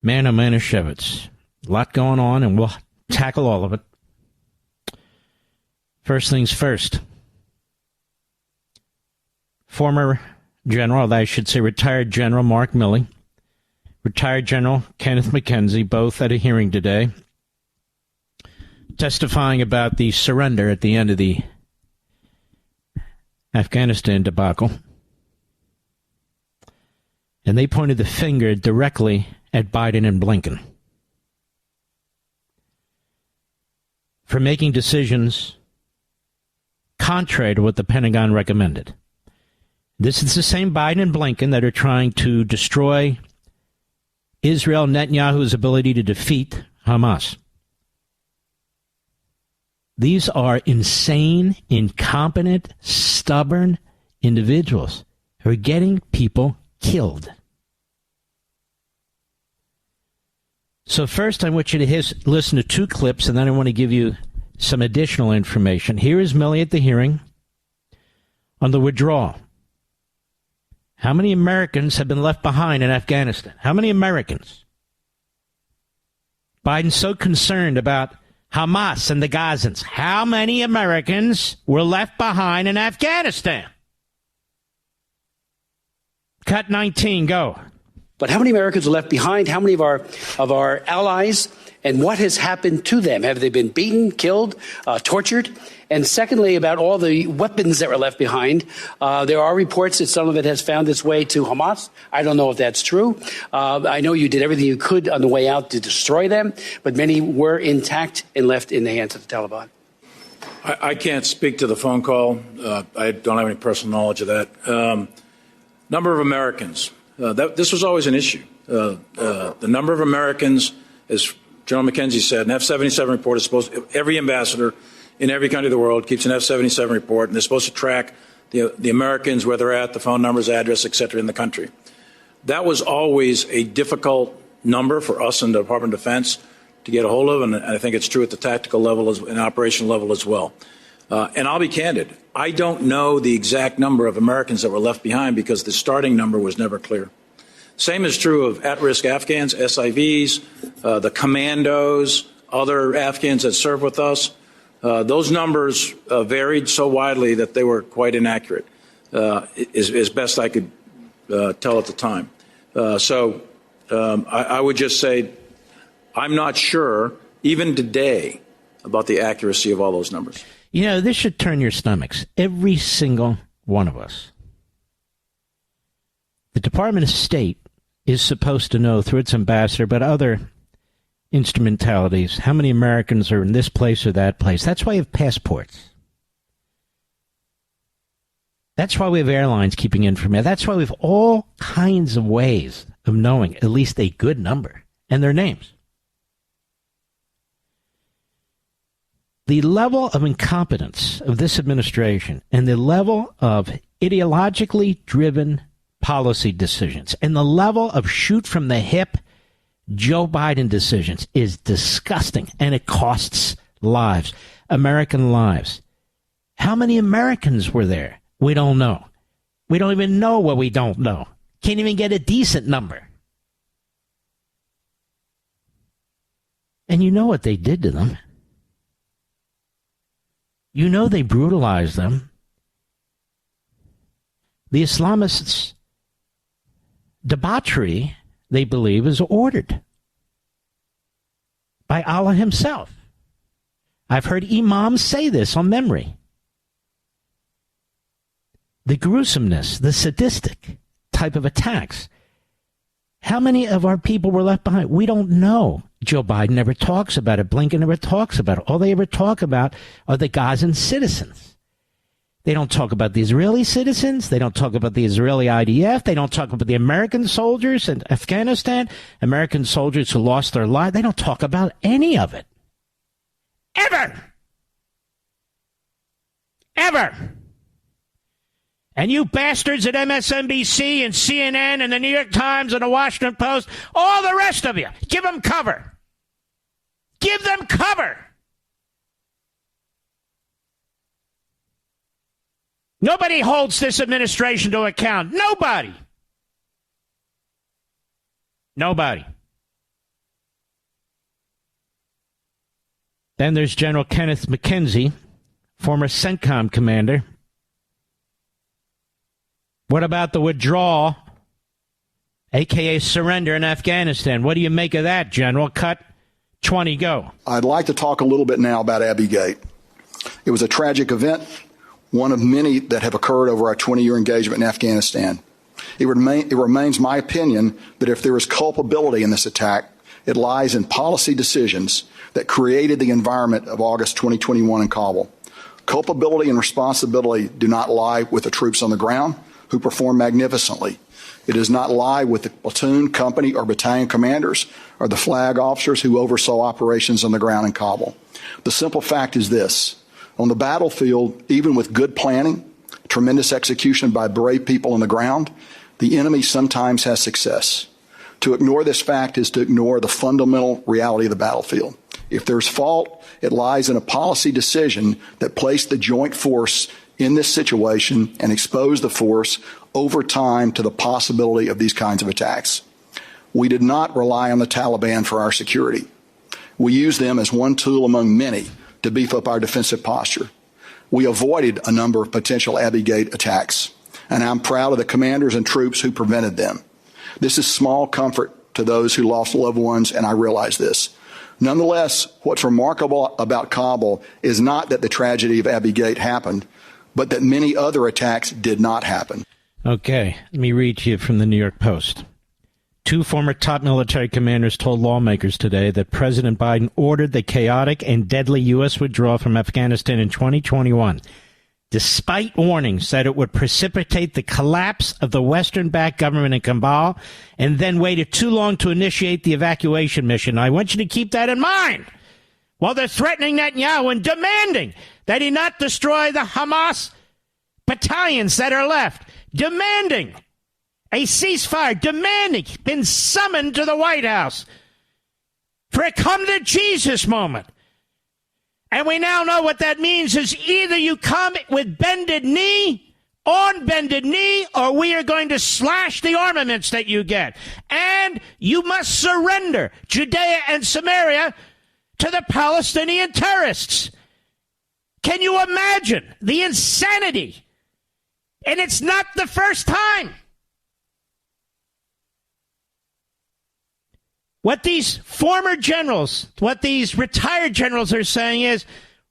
Man, oh, Manischewitz. A lot going on, and we'll tackle all of it. First things first. Former General, I should say retired General Mark Milley, retired General Kenneth McKenzie, both at a hearing today, testifying about the surrender at the end of the Afghanistan debacle. And they pointed the finger directly at Biden and Blinken for making decisions contrary to what the Pentagon recommended. This is the same Biden and Blinken that are trying to destroy Israel Netanyahu's ability to defeat Hamas. These are insane, incompetent, stubborn individuals who are getting people killed. So first, I want you to listen to two clips, and then I want to give you some additional information. Here is Milley at the hearing on the withdrawal. How many Americans have been left behind in Afghanistan? How many Americans? Biden's so concerned about Hamas and the Gazans. How many Americans were left behind in Afghanistan? Cut 19, go. But how many Americans are left behind? How many of our allies? And what has happened to them? Have they been beaten, killed, tortured? And secondly, about all the weapons that were left behind, there are reports that some of it has found its way to Hamas. I don't know if that's true. I know you did everything you could on the way out to destroy them, but many were intact and left in the hands of the Taliban. I can't speak to the phone call. I don't have any personal knowledge of that. Number of Americans. This was always an issue. The number of Americans, as General McKenzie said, an F-77 report is supposed to, every ambassador in every country of the world keeps an F-77 report, and they're supposed to track the Americans, where they're at, the phone numbers, address, et cetera, in the country. That was always a difficult number for us in the Department of Defense to get a hold of, and I think it's true at the tactical level and operational level as well. And I'll be candid. I don't know the exact number of Americans that were left behind because the starting number was never clear. Same is true of at-risk Afghans, SIVs, the commandos, other Afghans that serve with us. Those numbers varied so widely that they were quite inaccurate, as best I could tell at the time. I would just say I'm not sure, even today, about the accuracy of all those numbers. You know, this should turn your stomachs. Every single one of us. The Department of State is supposed to know through its ambassador, but other instrumentalities, how many Americans are in this place or that place. That's why we have passports. That's why we have airlines keeping information. That's why we have all kinds of ways of knowing at least a good number and their names. The level of incompetence of this administration and the level of ideologically driven policy decisions and the level of shoot from the hip Joe Biden decisions is disgusting, and it costs lives, American lives. How many Americans were there? We don't know. We don't even know what we don't know. Can't even get a decent number. And you know what they did to them. You know they brutalized them. The Islamists' debauchery, they believe, is ordered by Allah himself. I've heard imams say this on memory. The gruesomeness, the sadistic type of attacks. How many of our people were left behind? We don't know. Joe Biden never talks about it. Blinken never talks about it. All they ever talk about are the Gazan citizens. They don't talk about the Israeli citizens. They don't talk about the Israeli IDF. They don't talk about the American soldiers in Afghanistan, American soldiers who lost their lives. They don't talk about any of it. Ever. Ever. And you bastards at MSNBC and CNN and the New York Times and the Washington Post, all the rest of you, give them cover. Give them cover. Nobody holds this administration to account. Nobody. Nobody. Then there's General Kenneth McKenzie, former CENTCOM commander. What about the withdrawal, a.k.a. surrender in Afghanistan? What do you make of that, General? Cut 20, go. I'd like to talk a little bit now about Abbey Gate. It was a tragic event, one of many that have occurred over our 20-year engagement in Afghanistan. It remains my opinion that if there is culpability in this attack, it lies in policy decisions that created the environment of August 2021 in Kabul. Culpability and responsibility do not lie with the troops on the ground, who perform magnificently. It does not lie with the platoon, company, or battalion commanders or the flag officers who oversaw operations on the ground in Kabul. The simple fact is this. On the battlefield, even with good planning, tremendous execution by brave people on the ground, the enemy sometimes has success. To ignore this fact is to ignore the fundamental reality of the battlefield. If there's fault, it lies in a policy decision that placed the joint force in this situation and exposed the force over time to the possibility of these kinds of attacks. We did not rely on the Taliban for our security. We used them as one tool among many to beef up our defensive posture. We avoided a number of potential Abbey Gate attacks, and I'm proud of the commanders and troops who prevented them. This is small comfort to those who lost loved ones, and I realize this. Nonetheless, what's remarkable about Kabul is not that the tragedy of Abbey Gate happened, but that many other attacks did not happen. Okay, let me read to you from the New York Post. 2 former top military commanders told lawmakers today that President Biden ordered the chaotic and deadly U.S. withdrawal from Afghanistan in 2021, despite warnings that it would precipitate the collapse of the Western-backed government in Kabul, and then waited too long to initiate the evacuation mission. I want you to keep that in mind while they're threatening Netanyahu and demanding that he not destroy the Hamas battalions that are left, demanding a ceasefire, demanding, been summoned to the White House for a come-to-Jesus moment. And we now know what that means is either you come with bended knee, on bended knee, or we are going to slash the armaments that you get. And you must surrender Judea and Samaria to the Palestinian terrorists. Can you imagine the insanity? And it's not the first time. What these former generals, what these retired generals are saying is,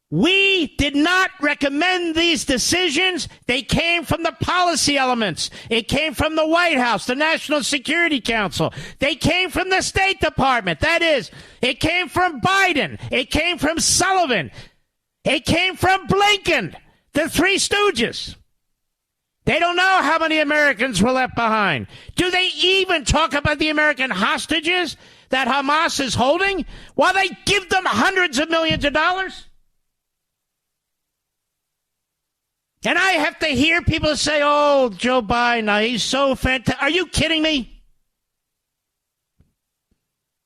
we did not recommend these decisions. They came from the policy elements. It came from the White House, the National Security Council. They came from the State Department. That is, it came from Biden. It came from Sullivan. It came from Blinken, the Three Stooges. They don't know how many Americans were left behind. Do they even talk about the American hostages that Hamas is holding while they give them hundreds of millions of dollars? And I have to hear people say, oh, Joe Biden, he's so fantastic. Are you kidding me?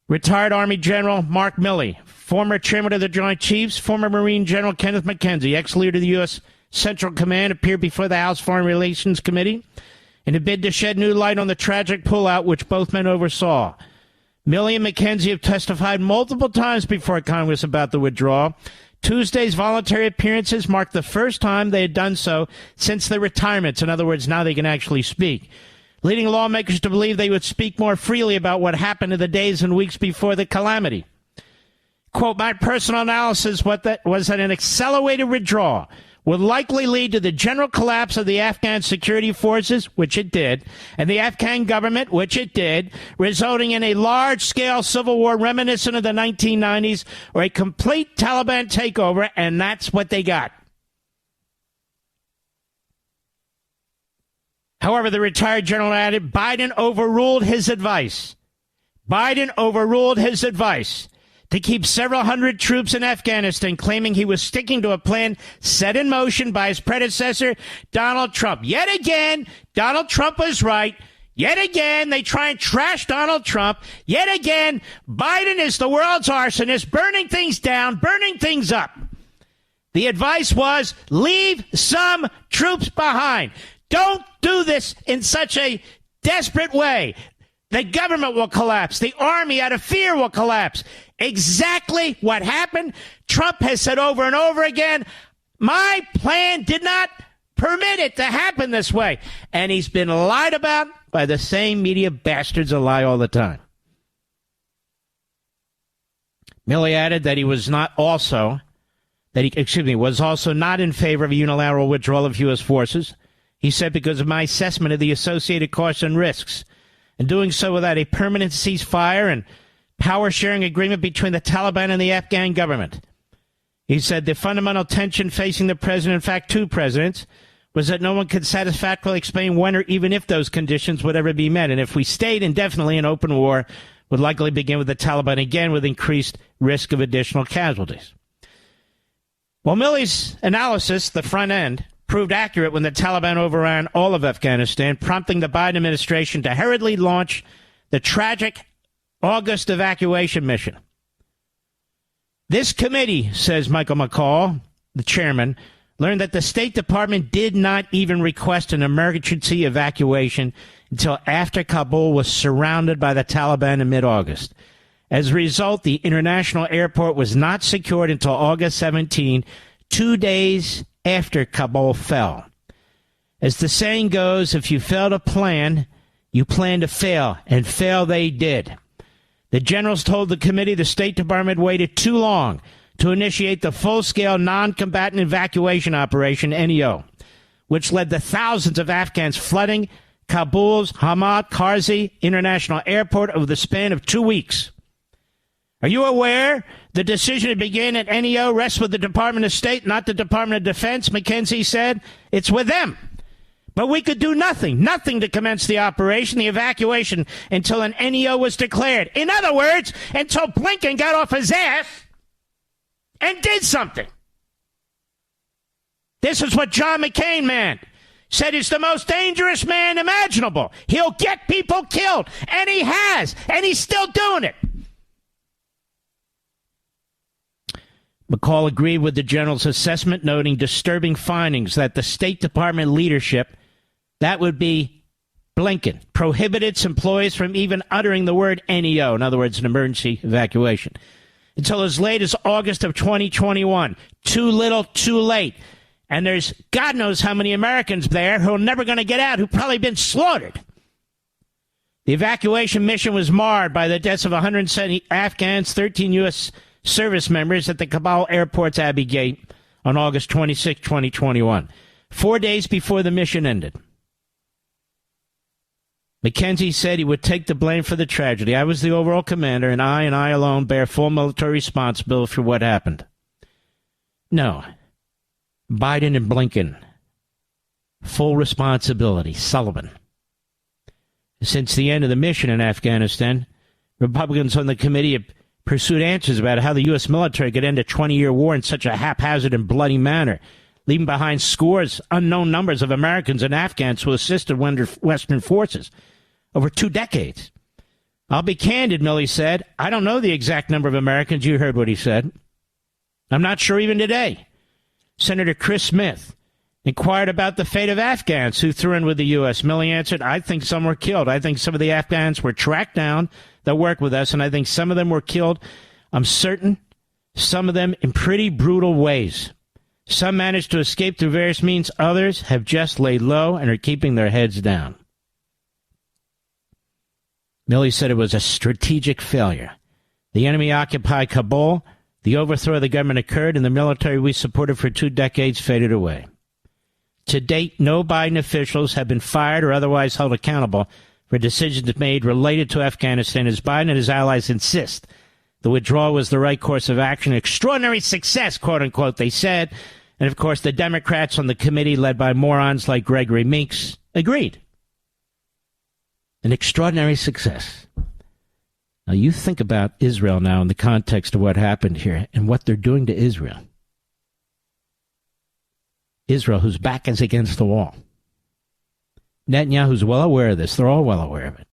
Retired Army General Mark Milley, former chairman of the Joint Chiefs, former Marine General Kenneth McKenzie, ex-leader of the U.S. Central Command, appeared before the House Foreign Relations Committee in a bid to shed new light on the tragic pullout which both men oversaw. Milley and McKenzie have testified multiple times before Congress about the withdrawal. Tuesday's voluntary appearances marked the first time they had done so since their retirements. In other words, now they can actually speak, leading lawmakers to believe they would speak more freely about what happened in the days and weeks before the calamity. Quote, my personal analysis was that an accelerated withdrawal would likely lead to the general collapse of the Afghan security forces, which it did, and the Afghan government, which it did, resulting in a large-scale civil war reminiscent of the 1990s or a complete Taliban takeover, and that's what they got. However, the retired general added, Biden overruled his advice. Biden overruled his advice to keep several hundred troops in Afghanistan, claiming he was sticking to a plan set in motion by his predecessor, Donald Trump. Yet again, Donald Trump was right. Yet again, they try and trash Donald Trump. Yet again, Biden is the world's arsonist, burning things down, burning things up. The advice was, leave some troops behind. Don't do this in such a desperate way. The government will collapse. The army, out of fear, will collapse. Exactly what happened. Trump has said over and over again, my plan did not permit it to happen this way. And he's been lied about by the same media bastards that lie all the time. Milley added that he was also not in favor of a unilateral withdrawal of U.S. forces. He said, because of my assessment of the associated costs and risks, and doing so without a permanent ceasefire and power-sharing agreement between the Taliban and the Afghan government. He said the fundamental tension facing the president, in fact, two presidents, was that no one could satisfactorily explain when or even if those conditions would ever be met. And if we stayed indefinitely in open war, would likely begin with the Taliban again with increased risk of additional casualties. Well, Milley's analysis, the front end, proved accurate when the Taliban overran all of Afghanistan, prompting the Biden administration to hurriedly launch the tragic August evacuation mission. This committee, says Michael McCall, the chairman, learned that the State Department did not even request an emergency evacuation until after Kabul was surrounded by the Taliban in mid-August. As a result, the international airport was not secured until August 17, 2 days after Kabul fell. As the saying goes, if you fail to plan, you plan to fail, and fail they did. The generals told the committee the State Department waited too long to initiate the full-scale non-combatant evacuation operation, NEO, which led to thousands of Afghans flooding Kabul's Hamid Karzai International Airport over the span of 2 weeks. Are you aware the decision to begin at NEO rests with the Department of State, not the Department of Defense? McKenzie said it's with them. But we could do nothing to commence the operation, the evacuation, until an NEO was declared. In other words, until Blinken got off his ass and did something. This is what John McCain meant. Said he's the most dangerous man imaginable. He'll get people killed. And he has. And he's still doing it. McCall agreed with the general's assessment, noting disturbing findings that the State Department leadership, that would be Blinken, prohibited its employees from even uttering the word NEO, in other words, an emergency evacuation, until as late as August of 2021. Too little, too late. And there's God knows how many Americans there who are never going to get out, who've probably been slaughtered. The evacuation mission was marred by the deaths of 170 Afghans, 13 U.S. service members at the Kabul airport's Abbey Gate on August 26, 2021, 4 days before the mission ended. McKenzie said he would take the blame for the tragedy. I was the overall commander, and I alone bear full military responsibility for what happened. No. Biden and Blinken. Full responsibility. Sullivan. Since the end of the mission in Afghanistan, Republicans on the committee have pursued answers about how the U.S. military could end a 20-year war in such a haphazard and bloody manner, leaving behind scores, unknown numbers of Americans and Afghans who assisted Western forces over 2 decades. I'll be candid, Milley said. I don't know the exact number of Americans. You heard what he said. I'm not sure even today. Senator Chris Smith inquired about the fate of Afghans who threw in with the U.S. Milley answered, I think some were killed. I think some of the Afghans were tracked down that worked with us, and I think some of them were killed. I'm certain some of them in pretty brutal ways. Some managed to escape through various means. Others have just laid low and are keeping their heads down. Milley said it was a strategic failure. The enemy occupied Kabul. The overthrow of the government occurred, and the military we supported for 2 decades faded away. To date, no Biden officials have been fired or otherwise held accountable for decisions made related to Afghanistan, as Biden and his allies insist the withdrawal was the right course of action. Extraordinary success, quote-unquote, they said. And, of course, the Democrats on the committee, led by morons like Gregory Meeks, agreed. An extraordinary success. Now, you think about Israel now in the context of what happened here and what they're doing to Israel. Israel, whose back is against the wall. Netanyahu's well aware of this. They're all well aware of it.